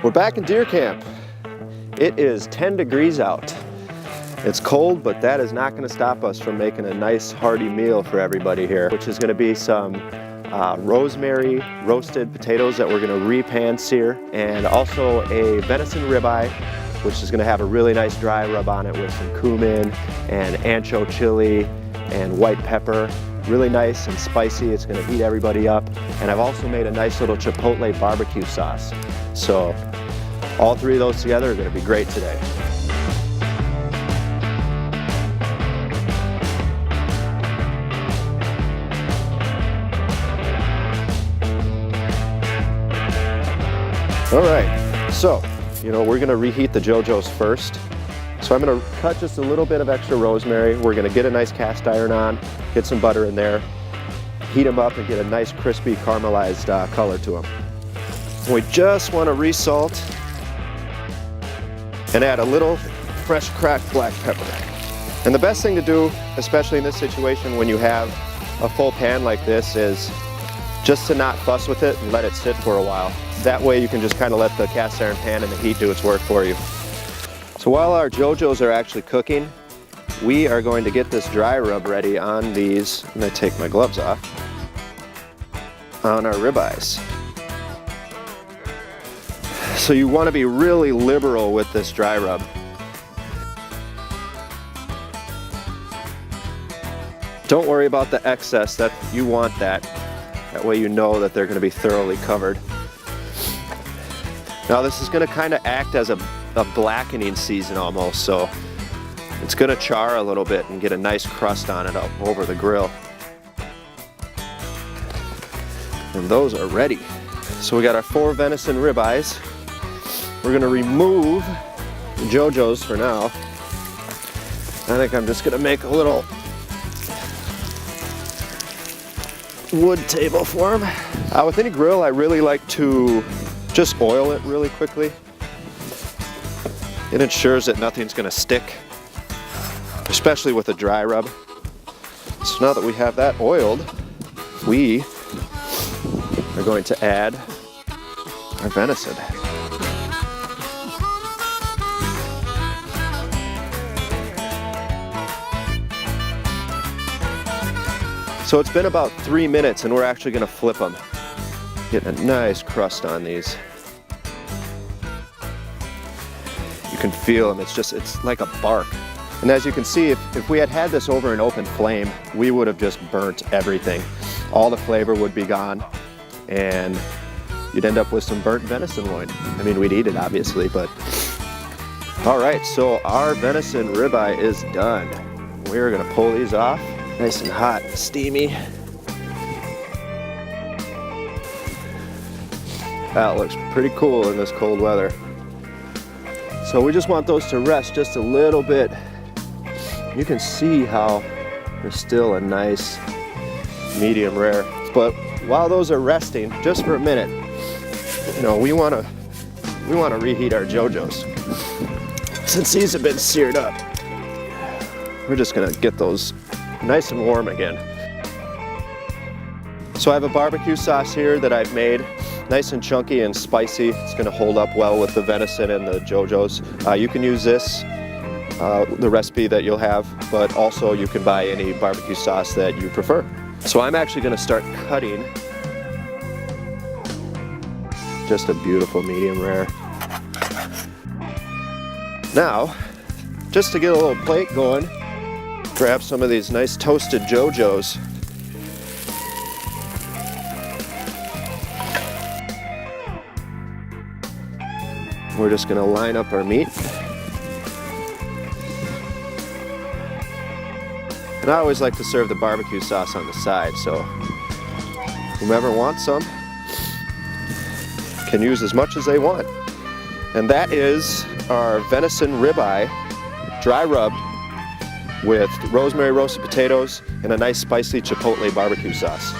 We're back in deer camp. It is 10 degrees out. It's cold, but that is not going to stop us from making a nice hearty meal for everybody here, which is going to be some rosemary roasted potatoes that we're going to re-pan sear, and also a venison ribeye, which is going to have a really nice dry rub on it with some cumin and ancho chili and white pepper. Really nice and spicy. It's going to heat everybody up. And I've also made a nice little chipotle barbecue sauce. So all three of those together are going to be great today. All right, so, we're gonna reheat the JoJo's first. So I'm gonna cut just a little bit of extra rosemary. We're gonna get a nice cast iron on, get some butter in there, heat them up and get a nice crispy caramelized color to them. We just wanna resalt and add a little fresh cracked black pepper. And the best thing to do, especially in this situation when you have a full pan like this, is just to not fuss with it and let it sit for a while. That way you can just kind of let the cast iron pan and the heat do its work for you. So while our JoJo's are actually cooking, we are going to get this dry rub ready on these. I'm going to take my gloves off. On our ribeyes. So you want to be really liberal with this dry rub. Don't worry about the excess, that you want that. That way you know that they're going to be thoroughly covered. Now this is going to kind of act as a blackening season almost, so it's going to char a little bit and get a nice crust on it up over the grill. And those are ready. So we got our 4 venison ribeyes. We're going to remove the JoJo's for now. I think I'm just going to make a little wood table for them. With any grill, I really like to just oil it really quickly. It ensures that nothing's going to stick, especially with a dry rub. So now that we have that oiled, we are going to add our venison. So it's been about 3 minutes and we're actually going to flip them. Get a nice crust on these. You can feel them, it's like a bark. And as you can see, if we had had this over an open flame, we would have just burnt everything. All the flavor would be gone and you'd end up with some burnt venison loin. I mean, we'd eat it obviously, but. All right, so our venison ribeye is done. We're gonna pull these off. Nice and hot and steamy. That looks pretty cool in this cold weather. So we just want those to rest just a little bit. You can see how there's still a nice medium rare. But while those are resting, just for a minute, we want to reheat our JoJo's. Since these have been seared up, we're just gonna get those nice and warm again. So I have a barbecue sauce here that I've made, nice and chunky and spicy. It's going to hold up well with the venison and the JoJo's. You can use this, the recipe that you'll have, but also you can buy any barbecue sauce that you prefer. So I'm actually going to start cutting just a beautiful medium rare. Now, just to get a little plate going, grab some of these nice toasted JoJo's. We're just going to line up our meat. And I always like to serve the barbecue sauce on the side, so whomever wants some can use as much as they want. And that is our venison ribeye, dry rubbed with rosemary roasted potatoes and a nice spicy chipotle barbecue sauce.